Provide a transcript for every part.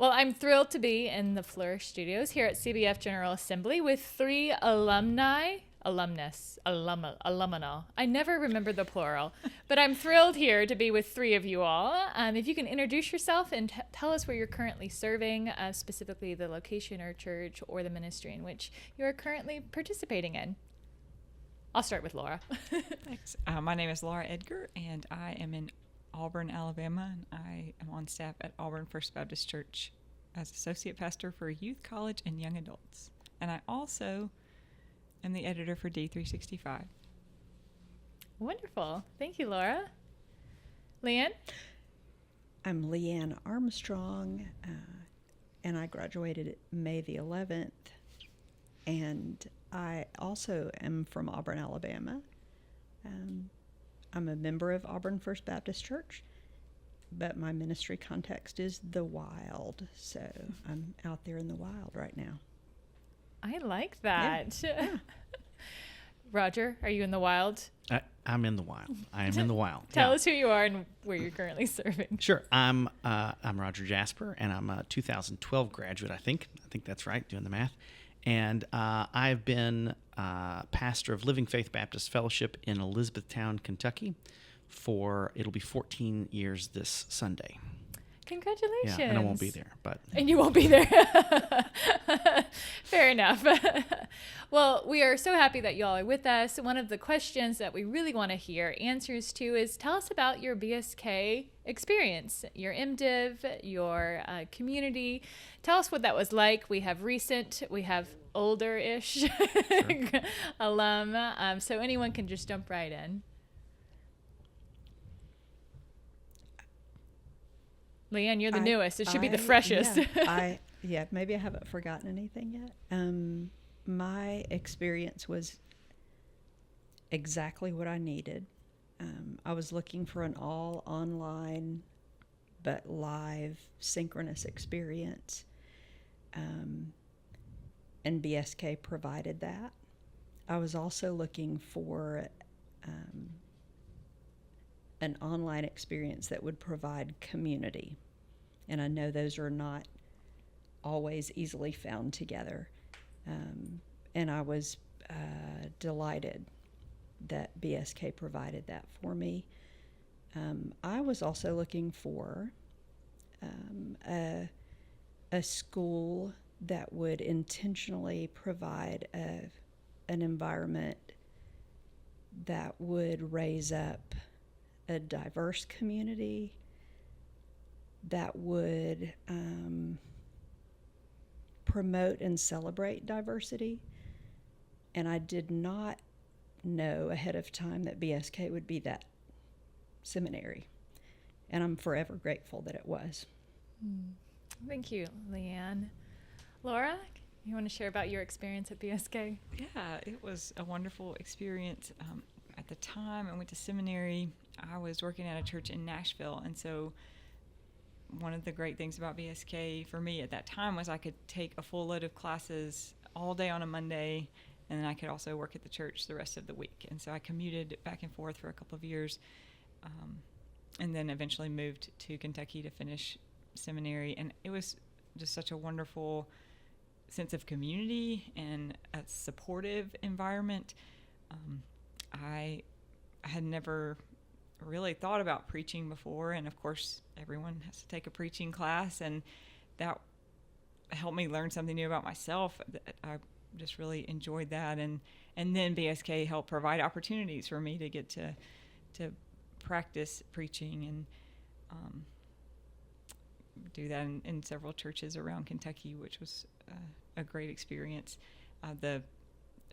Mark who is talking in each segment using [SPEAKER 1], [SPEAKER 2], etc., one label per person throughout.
[SPEAKER 1] Well, I'm thrilled to be in the Flourish Studios here at CBF General Assembly with three alumni, alumina. I never remember the plural, but I'm thrilled here to be with three of you all. If you can introduce yourself and tell us where you're currently serving, specifically the location or church or the ministry in which you are currently participating in. I'll start with Laura.
[SPEAKER 2] Thanks. My name is Laura Edgar, and I am in Auburn, Alabama, and I am on staff at Auburn First Baptist Church as associate pastor for youth, college, and young adults. And I also am the editor for D365.
[SPEAKER 1] Wonderful. Thank you, Laura. Leanne?
[SPEAKER 3] I'm Leanne Armstrong, and I graduated May the 11th. And I also am from Auburn, Alabama. I'm a member of Auburn First Baptist Church, but my ministry context is the wild, so I'm out there in the wild right now.
[SPEAKER 1] I like that.
[SPEAKER 3] Yeah.
[SPEAKER 1] Roger, are you in the wild?
[SPEAKER 4] I'm in the wild. I am in the wild.
[SPEAKER 1] Tell us who you are and where you're currently serving.
[SPEAKER 4] Sure. I'm Roger Jasper, and I'm a 2012 graduate, I think. I think that's right, doing the math. And I've been pastor of Living Faith Baptist Fellowship in Elizabethtown, Kentucky it'll be 14 years this Sunday.
[SPEAKER 1] Congratulations.
[SPEAKER 4] Yeah, and I won't be there, but.
[SPEAKER 1] And you won't be there. Fair enough. Well, we are so happy that you all are with us. One of the questions that we really want to hear answers to is tell us about your BSK experience, your MDiv, your community. Tell us what that was like. We have recent, we have older-ish alum, so anyone can just jump right in. Leanne, you're the newest. It should be the freshest.
[SPEAKER 3] Yeah, maybe I haven't forgotten anything yet. My experience was exactly what I needed. I was looking for an all online but live synchronous experience. And BSK provided that. I was also looking for an online experience that would provide community. And I know those are not always easily found together. And I was delighted that BSK provided that for me. I was also looking for a school that would intentionally provide an environment that would raise up a diverse community, that would promote and celebrate diversity. And I did not know ahead of time that BSK would be that seminary. And I'm forever grateful that it was.
[SPEAKER 1] Thank you, Leanne. Laura, you want to share about your experience at BSK?
[SPEAKER 2] Yeah, it was a wonderful experience. At the time I went to seminary, I was working at a church in Nashville, and so one of the great things about BSK for me at that time was I could take a full load of classes all day on a Monday, and then I could also work at the church the rest of the week. And so I commuted back and forth for a couple of years, and then eventually moved to Kentucky to finish seminary. And it was just such a wonderful sense of community and a supportive environment. I had never really thought about preaching before, and of course everyone has to take a preaching class, and that helped me learn something new about myself. I just really enjoyed that, and then BSK helped provide opportunities for me to get to practice preaching and do that in several churches around Kentucky, which was a great experience. The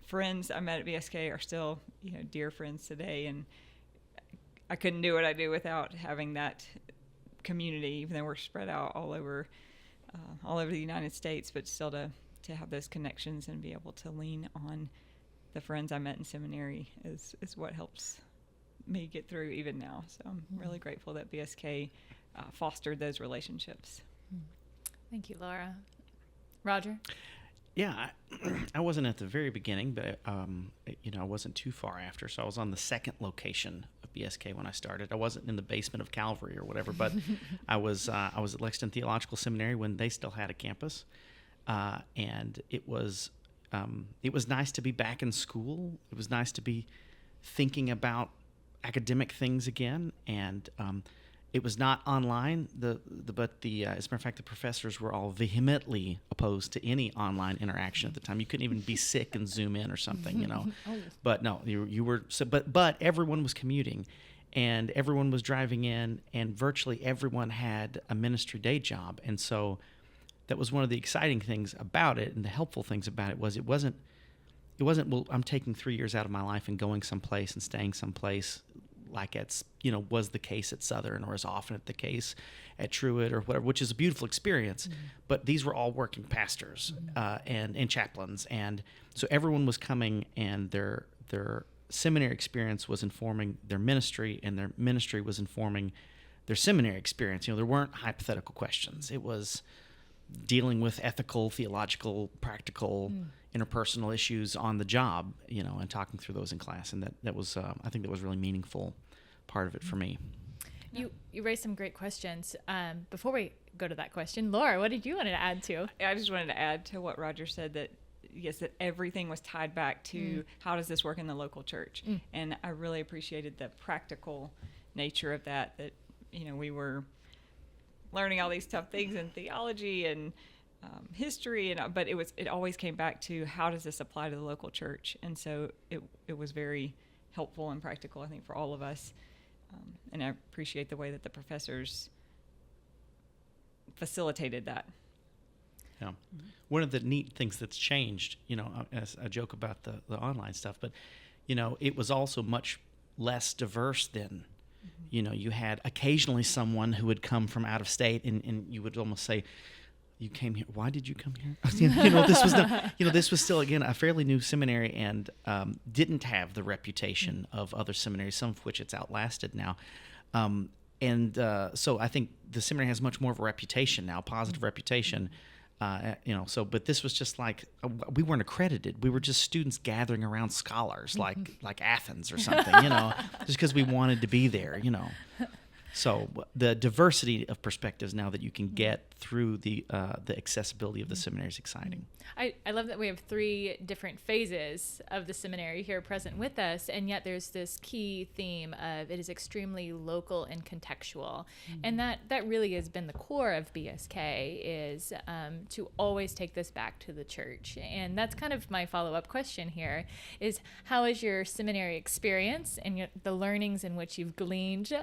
[SPEAKER 2] friends I met at BSK are still, dear friends today, and I couldn't do what I do without having that community, even though we're spread out all over the United States, but still to have those connections and be able to lean on the friends I met in seminary is what helps me get through even now. So I'm really grateful that BSK fostered those relationships.
[SPEAKER 1] Thank you, Laura. Roger?
[SPEAKER 4] Yeah, I wasn't at the very beginning, but I wasn't too far after. So I was on the second location of BSK when I started. I wasn't in the basement of Calvary or whatever, but I was at Lexington Theological Seminary when they still had a campus, and it was nice to be back in school. It was nice to be thinking about academic things again, and it was not online. But as a matter of fact, the professors were all vehemently opposed to any online interaction at the time. You couldn't even be sick and Zoom in or something,
[SPEAKER 1] Oh.
[SPEAKER 4] But no, you were. So, but everyone was commuting, and everyone was driving in, and virtually everyone had a ministry day job, and so that was one of the exciting things about it, and the helpful things about it was it wasn't. Well, I'm taking 3 years out of my life and going someplace and staying someplace, like was the case at Southern, or as often the case at Truett or whatever, which is a beautiful experience. Mm-hmm. But these were all working pastors, and chaplains, and so everyone was coming, and their seminary experience was informing their ministry, and their ministry was informing their seminary experience. There weren't hypothetical questions. It was dealing with ethical, theological, practical, interpersonal issues on the job, and talking through those in class. And that was, I think that was a really meaningful part of it for me.
[SPEAKER 1] You raised some great questions. Before we go to that question, Laura, what did you want to add to?
[SPEAKER 2] I just wanted to add to what Roger said, that yes, that everything was tied back to how does this work in the local church. And I really appreciated the practical nature of that we were learning all these tough things in theology and history, but it always came back to how does this apply to the local church. And so it was very helpful and practical, I think, for all of us. And I appreciate the way that the professors facilitated that.
[SPEAKER 4] Yeah. Mm-hmm. One of the neat things that's changed, as a joke about the online stuff, but it was also much less diverse then. You had occasionally someone who would come from out of state, and you would almost say, "You came here. Why did you come here?" This was still, again, a fairly new seminary, and didn't have the reputation of other seminaries, some of which it's outlasted now. So I think the seminary has much more of a reputation now, positive reputation. But this was just like, we weren't accredited. We were just students gathering around scholars, like Athens or something, just because we wanted to be there, So the diversity of perspectives now that you can get through the accessibility of the seminary is exciting.
[SPEAKER 1] I love that we have 3 different phases of the seminary here present with us, and yet there's this key theme of it is extremely local and contextual. And that really has been the core of BSK, is to always take this back to the church. And that's kind of my follow-up question here, is how has your seminary experience and the learnings in which you've gleaned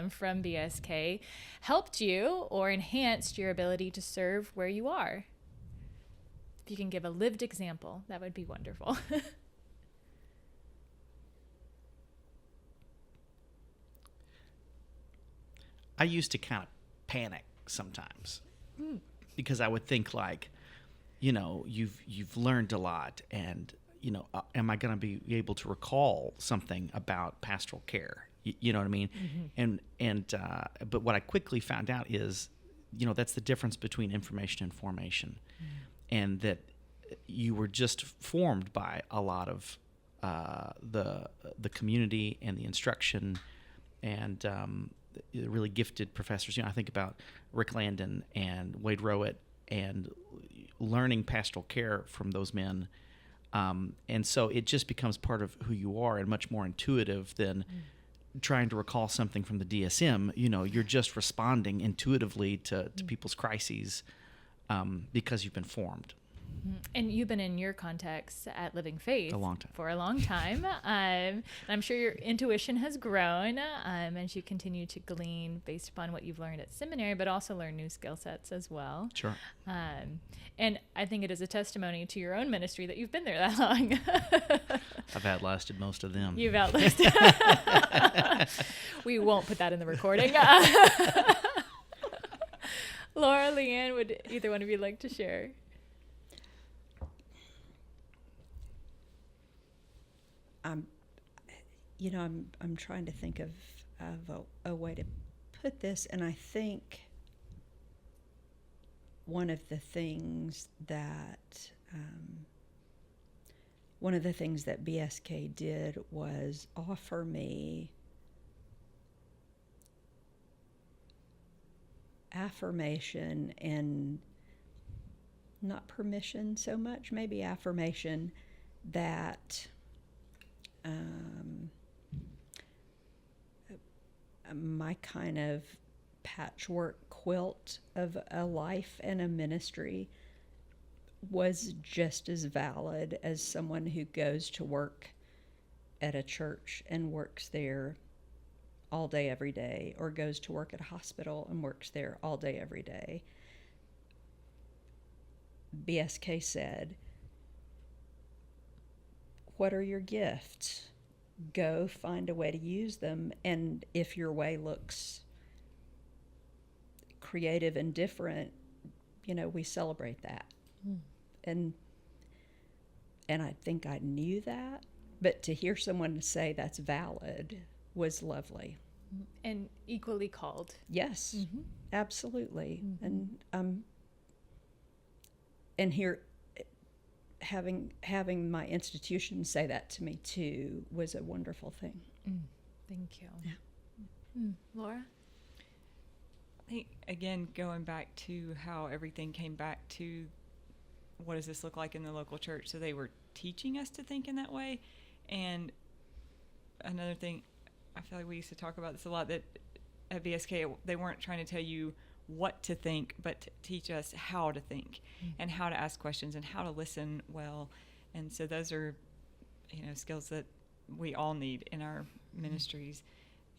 [SPEAKER 1] from BSK helped you or enhanced your ability to serve where you are? If you can give a lived example, that would be wonderful.
[SPEAKER 4] I used to kind of panic sometimes because I would think you've learned a lot, and am I going to be able to recall something about pastoral care? You know what I mean? Mm-hmm. But what I quickly found out is, that's the difference between information and formation, and that you were just formed by a lot of the community and the instruction and the really gifted professors. I think about Rick Landon and Wade Rowett and learning pastoral care from those men. And so it just becomes part of who you are and much more intuitive than trying to recall something from the DSM. You're just responding intuitively to people's crises because you've been formed.
[SPEAKER 1] And you've been in your context at Living Faith for a long time. And I'm sure your intuition has grown as you continue to glean based upon what you've learned at seminary, but also learn new skill sets as well.
[SPEAKER 4] Sure.
[SPEAKER 1] And I think it is a testimony to your own ministry that you've been there that long.
[SPEAKER 4] I've outlasted most of them.
[SPEAKER 1] You've outlasted. We won't put that in the recording. Laura, Leanne, would either one of you like to share?
[SPEAKER 3] I'm trying to think of a way to put this, and I think one of the things that BSK did was offer me affirmation, and not permission so much, maybe affirmation, that my kind of patchwork quilt of a life and a ministry was just as valid as someone who goes to work at a church and works there all day every day, or goes to work at a hospital and works there all day every day. BSK said, what are your gifts? Go find a way to use them, and if your way looks creative and different, we celebrate that. And I think I knew that, but to hear someone say that's valid was lovely.
[SPEAKER 1] And equally called.
[SPEAKER 3] Yes, absolutely. And here, having my institution say that to me too was a wonderful thing.
[SPEAKER 1] Thank you.
[SPEAKER 3] Yeah.
[SPEAKER 1] Laura?
[SPEAKER 2] I think, again, going back to how everything came back to what does this look like in the local church. So they were teaching us to think in that way. And another thing, I feel like we used to talk about this a lot, that at BSK, they weren't trying to tell you what to think, but to teach us how to think and how to ask questions and how to listen well. And so those are, skills that we all need in our ministries.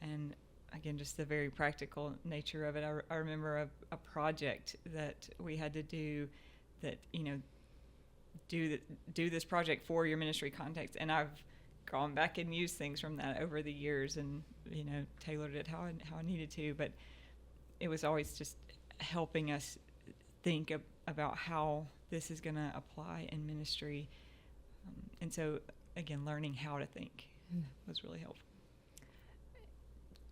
[SPEAKER 2] And again, just the very practical nature of it. I remember a project that we had to do that, do this project for your ministry context. And I've gone back and used things from that over the years and, tailored it how I needed to. But it was always just helping us think about how this is going to apply in ministry. And so, again, learning how to think was really helpful.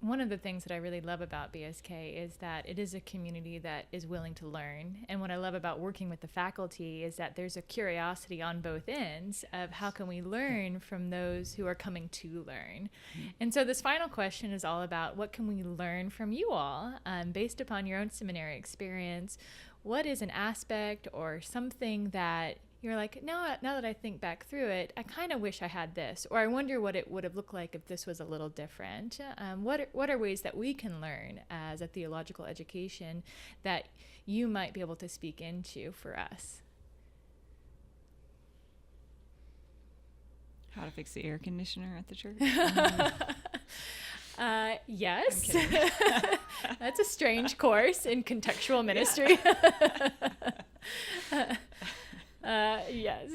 [SPEAKER 1] One of the things that I really love about BSK is that it is a community that is willing to learn. And what I love about working with the faculty is that there's a curiosity on both ends of how can we learn from those who are coming to learn. And so this final question is all about what can we learn from you all based upon your own seminary experience. What is an aspect or something that you're like, now that I think back through it, I kind of wish I had this, or I wonder what it would have looked like if this was a little different. What are ways that we can learn as a theological education that you might be able to speak into for us?
[SPEAKER 2] How to fix the air conditioner at the church?
[SPEAKER 1] Yes. That's a strange course in contextual ministry. Yes.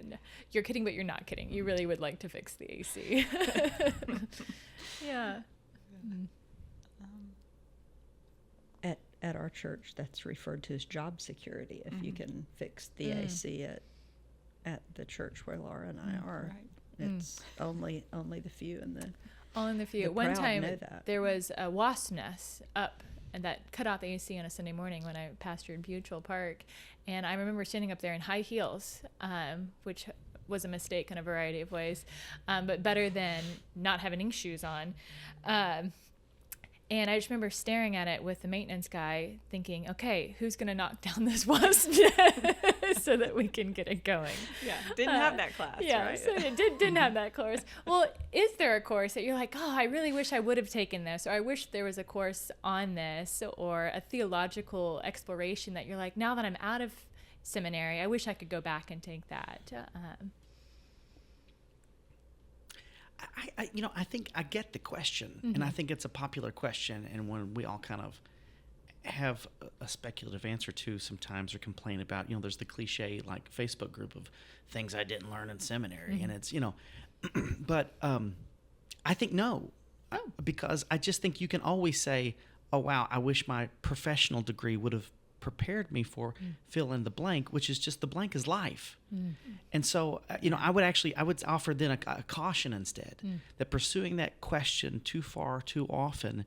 [SPEAKER 1] No, you're kidding, but you're not kidding. You really would like to fix the AC. Yeah.
[SPEAKER 3] At our church, that's referred to as job security. If you can fix the AC at the church where Laura and I are, it's only the few and the
[SPEAKER 1] all in the few.
[SPEAKER 3] The
[SPEAKER 1] One
[SPEAKER 3] crowd
[SPEAKER 1] time
[SPEAKER 3] know that.
[SPEAKER 1] there was a wasp nest up and that cut off the AC on a Sunday morning when I pastored Butyl Park. And I remember standing up there in high heels, which was a mistake in a variety of ways, but better than not having shoes on. And I just remember staring at it with the maintenance guy thinking, okay, who's going to knock down this wasp nest so that we can get it going?
[SPEAKER 2] Yeah, didn't have that class,
[SPEAKER 1] yeah,
[SPEAKER 2] right?
[SPEAKER 1] So it didn't have that course. Well, is there a course that you're like, oh, I really wish I would have taken this, or I wish there was a course on this, or a theological exploration that you're like, now that I'm out of seminary, I wish I could go back and take that?
[SPEAKER 4] I think I get the question, and I think it's a popular question, and one we all kind of have a speculative answer to sometimes, or complain about. There's the cliche like Facebook group of things I didn't learn in seminary, and it's but I think no, because I just think you can always say, oh wow, I wish my professional degree would have prepared me for fill in the blank, which is just the blank is life. And so, I would offer then a caution instead, that pursuing that question too far, too often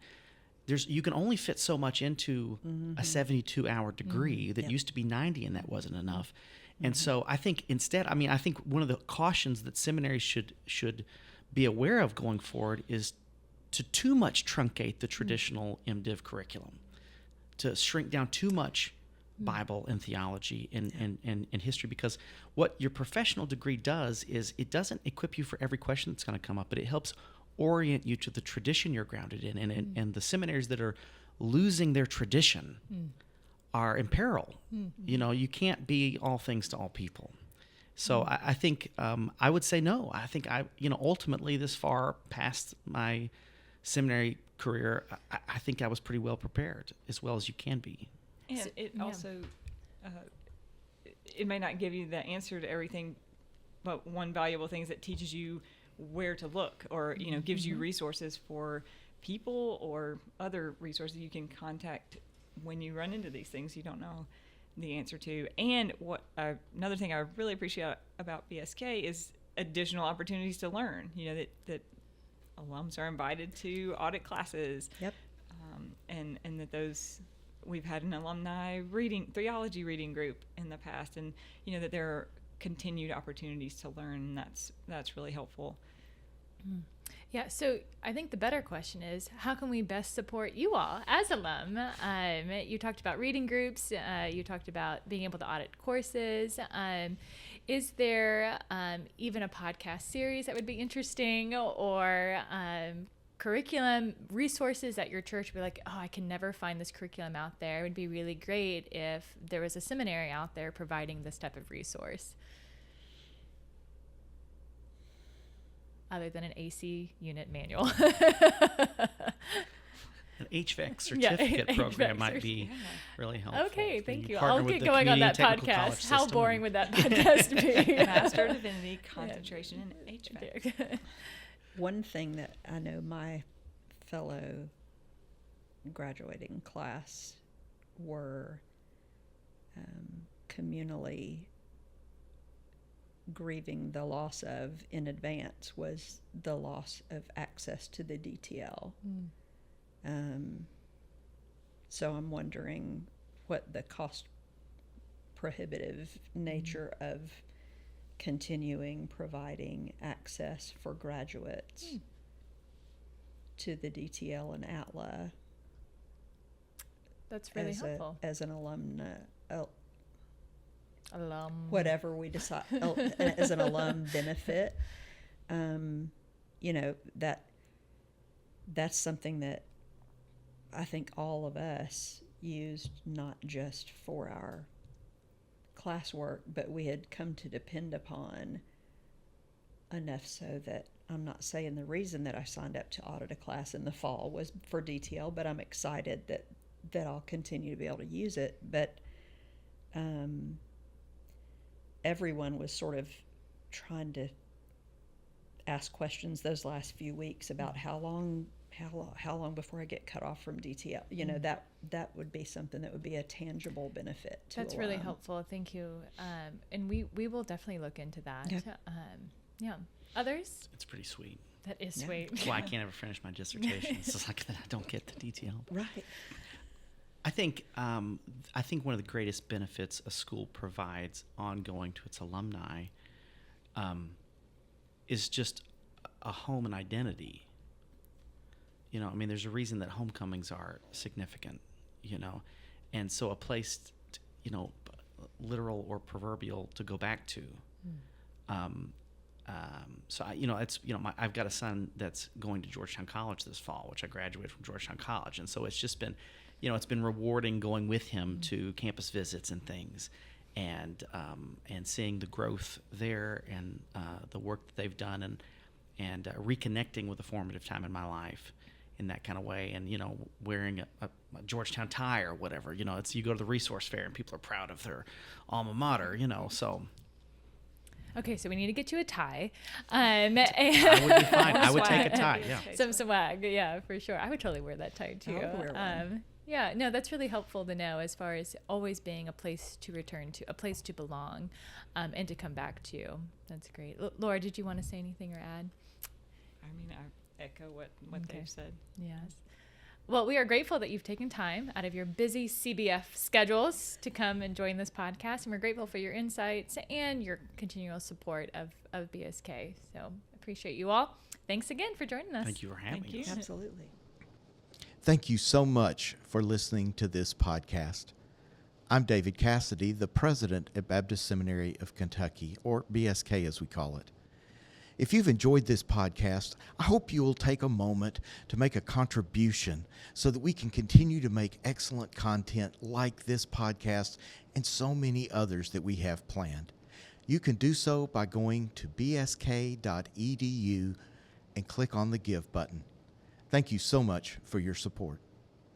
[SPEAKER 4] you can only fit so much into a 72-hour degree that
[SPEAKER 3] Yep.
[SPEAKER 4] used to be 90, and that wasn't enough. And so I think instead, I think one of the cautions that seminaries should be aware of going forward is to too much truncate the traditional MDiv curriculum, to shrink down too much Bible and theology and history, because what your professional degree does is it doesn't equip you for every question that's going to come up, but it helps orient you to the tradition you're grounded in. And the seminaries that are losing their tradition are in peril. You can't be all things to all people. So I think I would say no. I think ultimately this far past my seminary career, I think I was pretty well prepared, as well as you can be.
[SPEAKER 2] And it also, it may not give you the answer to everything, but one valuable thing is it teaches you where to look, or gives you resources for people or other resources you can contact when you run into these things you don't know the answer to. And what another thing I really appreciate about BSK is additional opportunities to learn. That alums are invited to audit classes.
[SPEAKER 3] Yep.
[SPEAKER 2] And that those, we've had an alumni theology reading group in the past, and that there are continued opportunities to learn, and that's really helpful.
[SPEAKER 1] Yeah, so I think the better question is, how can we best support you all as alum? You talked about reading groups. You talked about being able to audit courses. Is there even a podcast series that would be interesting, or curriculum resources at your church would be like, oh, I can never find this curriculum out there? It would be really great if there was a seminary out there providing this type of resource, other than an AC unit manual.
[SPEAKER 4] An HVAC certificate program might be really helpful.
[SPEAKER 1] Okay, thank you.
[SPEAKER 4] Partner
[SPEAKER 1] I'll
[SPEAKER 4] with
[SPEAKER 1] get
[SPEAKER 4] the
[SPEAKER 1] going on
[SPEAKER 4] Community
[SPEAKER 1] that
[SPEAKER 4] Technical College
[SPEAKER 1] podcast. How
[SPEAKER 4] system
[SPEAKER 1] boring
[SPEAKER 4] and-
[SPEAKER 1] would that podcast be?
[SPEAKER 2] Master of Divinity, concentration in HVAC.
[SPEAKER 3] One thing that I know my fellow graduating class were communally grieving the loss of in advance was the loss of access to the DTL. So I'm wondering what the cost prohibitive nature of continuing providing access for graduates to the DTL and ATLA
[SPEAKER 1] That's really helpful.
[SPEAKER 3] as an alumna,
[SPEAKER 1] Alum.
[SPEAKER 3] whatever we decide as an alum benefit. That's something that I think all of us used, not just for our classwork, but we had come to depend upon enough so that I'm not saying the reason that I signed up to audit a class in the fall was for DTL, but I'm excited that I'll continue to be able to use it. But everyone was sort of trying to ask questions those last few weeks about how long before I get cut off from DTL. That would be something that would be a tangible benefit to
[SPEAKER 1] That's really helpful. Thank you. And we will definitely look into that.
[SPEAKER 3] Yep.
[SPEAKER 1] Others?
[SPEAKER 4] It's pretty sweet.
[SPEAKER 1] That is
[SPEAKER 3] Yeah.
[SPEAKER 1] sweet.
[SPEAKER 4] That's why I can't ever finish my dissertation. It's just like that I don't get the detail.
[SPEAKER 3] Right.
[SPEAKER 4] I think one of the greatest benefits a school provides ongoing to its alumni is just a home and identity. There's a reason that homecomings are significant, and so a place, literal or proverbial, to go back to. So I've got a son that's going to Georgetown College this fall, which I graduated from Georgetown College, and so it's just been, it's been rewarding going with him to campus visits and things, and seeing the growth there and the work that they've done, and reconnecting with a formative time in my life in that kind of way, and wearing a Georgetown tie or whatever. It's, you go to the resource fair and people are proud of their alma mater. So.
[SPEAKER 1] Okay, so we need to get you a tie.
[SPEAKER 4] I would be fine. I would take a tie. Yeah.
[SPEAKER 1] Some swag. Yeah, for sure. I would totally wear that tie too.
[SPEAKER 3] I would wear one.
[SPEAKER 1] Yeah, no, that's really helpful to know, as far as always being a place to return to, a place to belong, and to come back to. That's great. Laura, did you want to say anything or add?
[SPEAKER 2] I echo what
[SPEAKER 1] Okay.
[SPEAKER 2] they've said.
[SPEAKER 1] Yes. Well, we are grateful that you've taken time out of your busy CBF schedules to come and join this podcast. And we're grateful for your insights and your continual support of BSK. So appreciate you all. Thanks again for joining us.
[SPEAKER 4] Thank you for having
[SPEAKER 2] Thank you.
[SPEAKER 4] us.
[SPEAKER 3] Absolutely.
[SPEAKER 5] Thank you so much for listening to this podcast. I'm David Cassidy, the president at Baptist Seminary of Kentucky, or BSK as we call it. If you've enjoyed this podcast, I hope you will take a moment to make a contribution so that we can continue to make excellent content like this podcast and so many others that we have planned. You can do so by going to bsk.edu and click on the Give button. Thank you so much for your support.